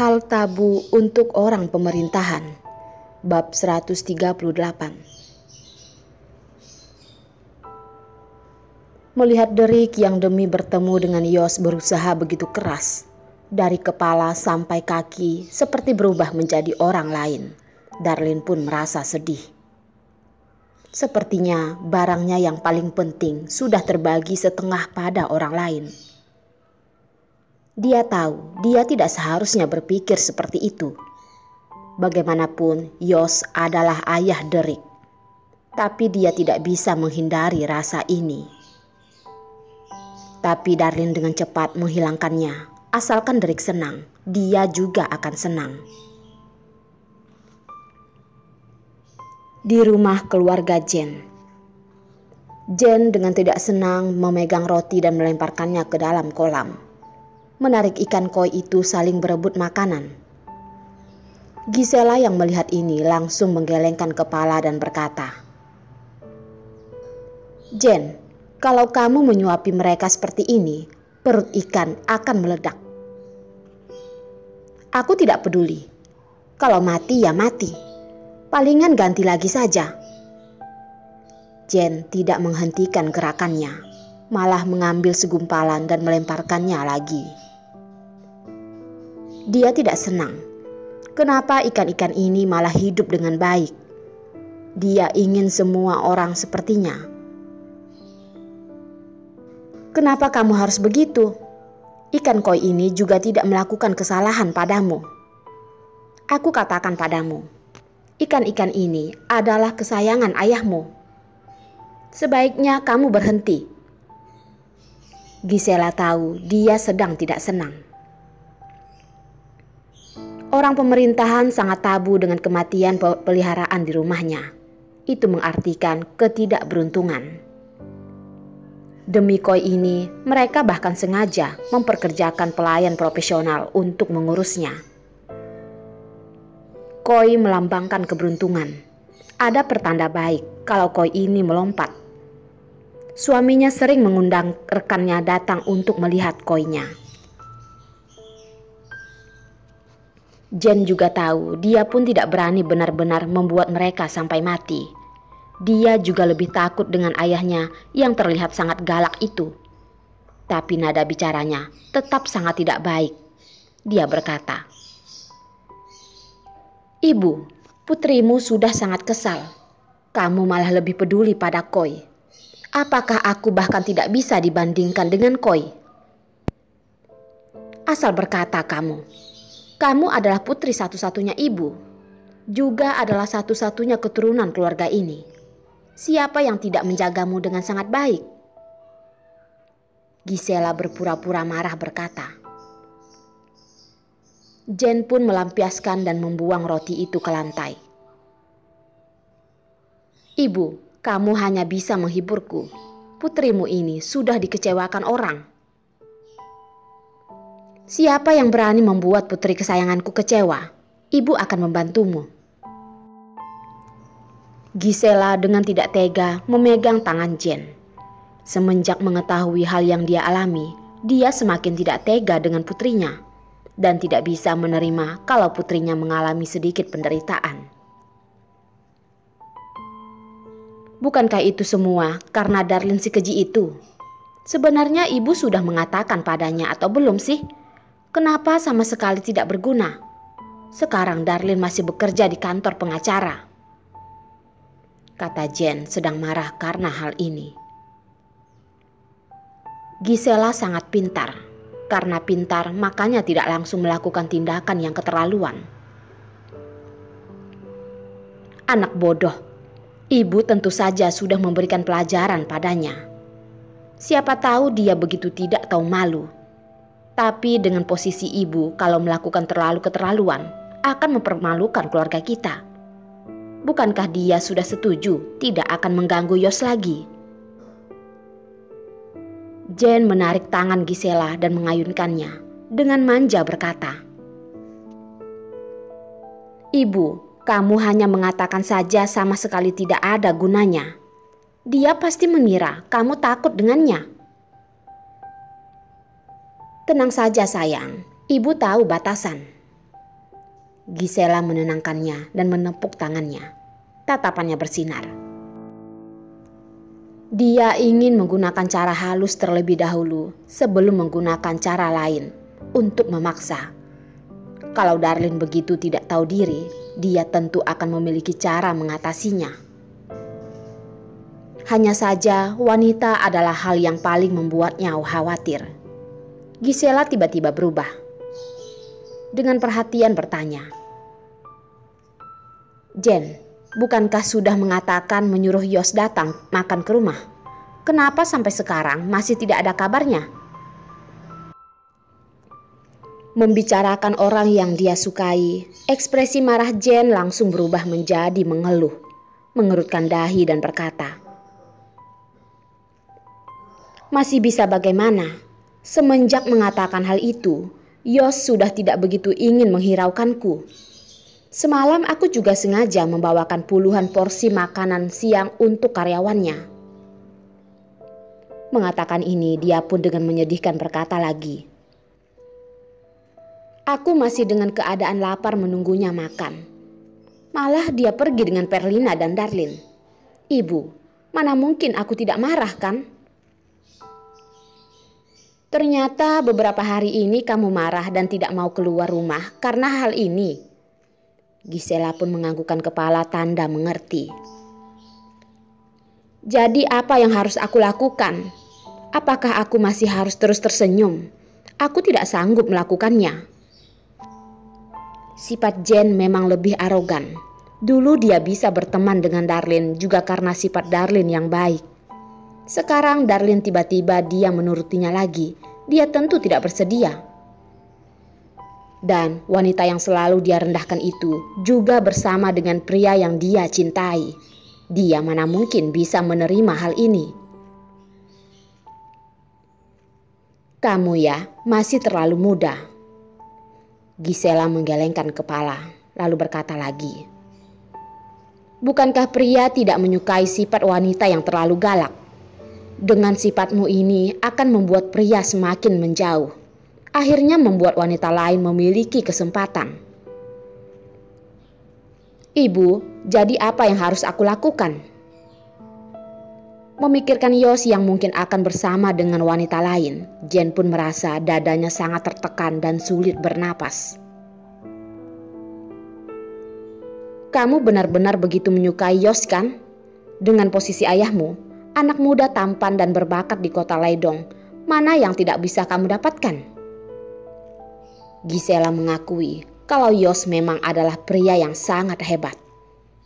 Hal tabu untuk orang pemerintahan. Bab 138. Melihat Derek yang demi bertemu dengan Yos berusaha begitu keras, dari kepala sampai kaki seperti berubah menjadi orang lain, Darlin pun merasa sedih. Sepertinya barangnya yang paling penting sudah terbagi setengah pada orang lain. Dia tahu dia tidak seharusnya berpikir seperti itu. Bagaimanapun Yos adalah ayah Derek, tapi dia tidak bisa menghindari rasa ini. Tapi Darlin dengan cepat menghilangkannya. Asalkan Derek senang, dia juga akan senang. Di rumah keluarga Jen dengan tidak senang memegang roti dan melemparkannya ke dalam kolam. Menarik ikan koi itu saling berebut makanan. Gisela yang melihat ini langsung menggelengkan kepala dan berkata, "Jen, kalau kamu menyuapi mereka seperti ini, perut ikan akan meledak." "Aku tidak peduli. Kalau mati ya mati. Palingan ganti lagi saja." Jen tidak menghentikan gerakannya, malah mengambil segumpalan dan melemparkannya lagi. Dia tidak senang. Kenapa ikan-ikan ini malah hidup dengan baik? Dia ingin semua orang sepertinya. "Kenapa kamu harus begitu? Ikan koi ini juga tidak melakukan kesalahan padamu. Aku katakan padamu, ikan-ikan ini adalah kesayangan ayahmu. Sebaiknya kamu berhenti." Gisela tahu dia sedang tidak senang. Orang pemerintahan sangat tabu dengan kematian peliharaan di rumahnya. Itu mengartikan ketidakberuntungan. Demi koi ini, mereka bahkan sengaja memperkerjakan pelayan profesional untuk mengurusnya. Koi melambangkan keberuntungan. Ada pertanda baik kalau koi ini melompat. Suaminya sering mengundang rekannya datang untuk melihat koinya. Jen juga tahu dia pun tidak berani benar-benar membuat mereka sampai mati. Dia juga lebih takut dengan ayahnya yang terlihat sangat galak itu. Tapi nada bicaranya tetap sangat tidak baik. Dia berkata, "Ibu, putrimu sudah sangat kesal. Kamu malah lebih peduli pada koi. Apakah aku bahkan tidak bisa dibandingkan dengan koi? Asal berkata kamu. Kamu adalah putri satu-satunya ibu. Juga adalah satu-satunya keturunan keluarga ini. Siapa yang tidak menjagamu dengan sangat baik?" Gisela berpura-pura marah berkata. Jen pun melampiaskan dan membuang roti itu ke lantai. "Ibu, kamu hanya bisa menghiburku. Putrimu ini sudah dikecewakan orang. Siapa yang berani membuat putri kesayanganku kecewa? Ibu akan membantumu." Gisela dengan tidak tega memegang tangan Jen. Semenjak mengetahui hal yang dia alami, dia semakin tidak tega dengan putrinya dan tidak bisa menerima kalau putrinya mengalami sedikit penderitaan. Bukankah itu semua karena Darlin si keji itu? Sebenarnya ibu sudah mengatakan padanya atau belum sih? Kenapa sama sekali tidak berguna? Sekarang Darlin masih bekerja di kantor pengacara, kata Jen sedang marah karena hal ini. Gisela sangat pintar. Karena pintar makanya tidak langsung melakukan tindakan yang keterlaluan. Anak bodoh. Ibu tentu saja sudah memberikan pelajaran padanya. Siapa tahu dia begitu tidak tahu malu. Tapi dengan posisi ibu kalau melakukan terlalu keterlaluan akan mempermalukan keluarga kita. Bukankah dia sudah setuju tidak akan mengganggu Yos lagi? Jen menarik tangan Gisela dan mengayunkannya. Dengan manja berkata, "Ibu, kamu hanya mengatakan saja sama sekali tidak ada gunanya. Dia pasti mengira kamu takut dengannya." "Tenang saja sayang, ibu tahu batasan. Gisela menenangkannya dan menepuk tangannya. Tatapannya bersinar. Dia ingin menggunakan cara halus terlebih dahulu sebelum menggunakan cara lain untuk memaksa. Kalau Darlin begitu tidak tahu diri, dia tentu akan memiliki cara mengatasinya. Hanya saja wanita adalah hal yang paling membuatnya khawatir. Gisela tiba-tiba berubah. Dengan perhatian bertanya, "Jen, bukankah sudah mengatakan menyuruh Yos datang makan ke rumah? Kenapa sampai sekarang masih tidak ada kabarnya?" Membicarakan orang yang dia sukai, ekspresi marah Jen langsung berubah menjadi mengeluh, mengerutkan dahi dan berkata, "Masih bisa bagaimana? Semenjak mengatakan hal itu, Yos sudah tidak begitu ingin menghiraukanku. Semalam aku juga sengaja membawakan puluhan porsi makanan siang untuk karyawannya." Mengatakan ini, dia pun dengan menyedihkan berkata lagi, "Aku masih dengan keadaan lapar menunggunya makan. Malah dia pergi dengan Perlina dan Darlin. Ibu, mana mungkin aku tidak marah kan? Ternyata beberapa hari ini kamu marah dan tidak mau keluar rumah karena hal ini." Gisela pun menganggukkan kepala tanda mengerti. "Jadi apa yang harus aku lakukan? Apakah aku masih harus terus tersenyum? Aku tidak sanggup melakukannya." Sifat Jen memang lebih arogan. Dulu dia bisa berteman dengan Darlin juga karena sifat Darlin yang baik. Sekarang Darlin tiba-tiba dia menurutinya lagi. Dia tentu tidak bersedia. Dan wanita yang selalu dia rendahkan itu juga bersama dengan pria yang dia cintai. Dia mana mungkin bisa menerima hal ini. "Kamu ya masih terlalu muda." Gisela menggelengkan kepala lalu berkata lagi, "Bukankah pria tidak menyukai sifat wanita yang terlalu galak? Dengan sifatmu ini akan membuat pria semakin menjauh. Akhirnya membuat wanita lain memiliki kesempatan." "Ibu, jadi apa yang harus aku lakukan?" Memikirkan Yos yang mungkin akan bersama dengan wanita lain, Jen pun merasa dadanya sangat tertekan dan sulit bernapas. "Kamu benar-benar begitu menyukai Yos kan? Dengan posisi ayahmu, anak muda tampan dan berbakat di kota Leidong, mana yang tidak bisa kamu dapatkan?" Gisela mengakui kalau Yos memang adalah pria yang sangat hebat.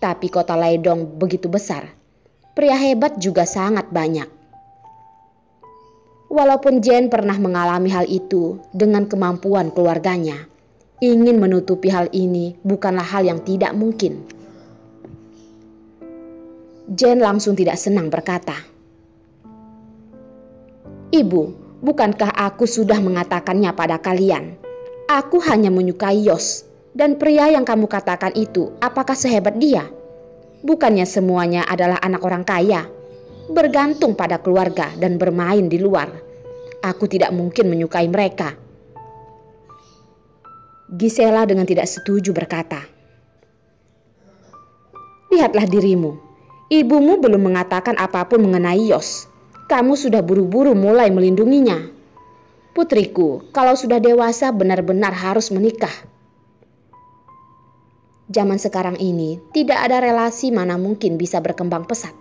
Tapi kota Leidong begitu besar. Pria hebat juga sangat banyak. Walaupun Jen pernah mengalami hal itu dengan kemampuan keluarganya, ingin menutupi hal ini bukanlah hal yang tidak mungkin. Jen langsung tidak senang berkata, "Ibu, bukankah aku sudah mengatakannya pada kalian? Aku hanya menyukai Yos. Dan pria yang kamu katakan itu, apakah sehebat dia? Bukannya semuanya adalah anak orang kaya, bergantung pada keluarga dan bermain di luar. Aku tidak mungkin menyukai mereka." Gisela dengan tidak setuju berkata, "Lihatlah dirimu. Ibumu belum mengatakan apapun mengenai Yos. Kamu sudah buru-buru mulai melindunginya. Putriku, kalau sudah dewasa benar-benar harus menikah. Zaman sekarang ini tidak ada relasi mana mungkin bisa berkembang pesat.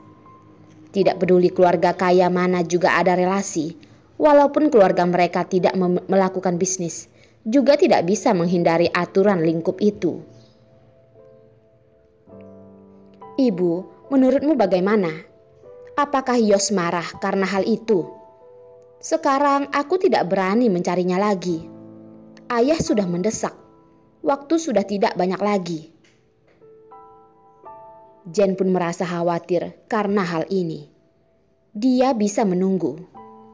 Tidak peduli keluarga kaya mana juga ada relasi. Walaupun keluarga mereka tidak melakukan bisnis, juga tidak bisa menghindari aturan lingkup itu." "Ibu, menurutmu bagaimana? Apakah Yos marah karena hal itu? Sekarang aku tidak berani mencarinya lagi. Ayah sudah mendesak. Waktu sudah tidak banyak lagi." Jen pun merasa khawatir karena hal ini. Dia bisa menunggu,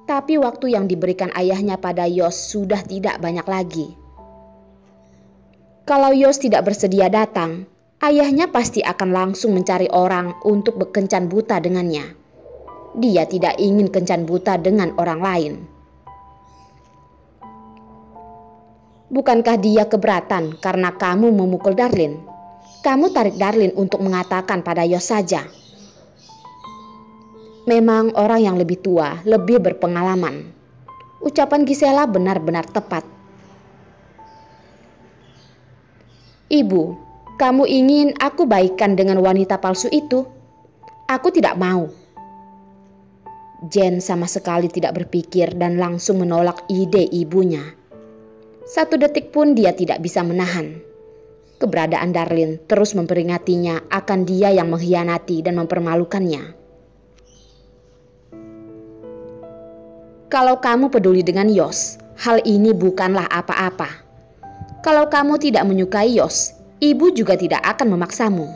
tapi waktu yang diberikan ayahnya pada Yos sudah tidak banyak lagi. Kalau Yos tidak bersedia datang, ayahnya pasti akan langsung mencari orang untuk berkencan buta dengannya. Dia tidak ingin kencan buta dengan orang lain. Bukankah dia keberatan karena kamu memukul Darlin? Kamu tarik Darlin untuk mengatakan pada Yos saja. Memang orang yang lebih tua lebih berpengalaman. Ucapan Gisela benar-benar tepat. Ibu, kamu ingin aku baikkan dengan wanita palsu itu? Aku tidak mau. Jen sama sekali tidak berpikir dan langsung menolak ide ibunya. 1 detik pun dia tidak bisa menahan. Keberadaan Darlin terus memperingatinya akan dia yang mengkhianati dan mempermalukannya. Kalau kamu peduli dengan Yos, hal ini bukanlah apa-apa. Kalau kamu tidak menyukai Yos, ibu juga tidak akan memaksamu.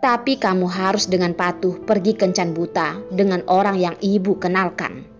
Tapi kamu harus dengan patuh pergi kencan buta dengan orang yang ibu kenalkan.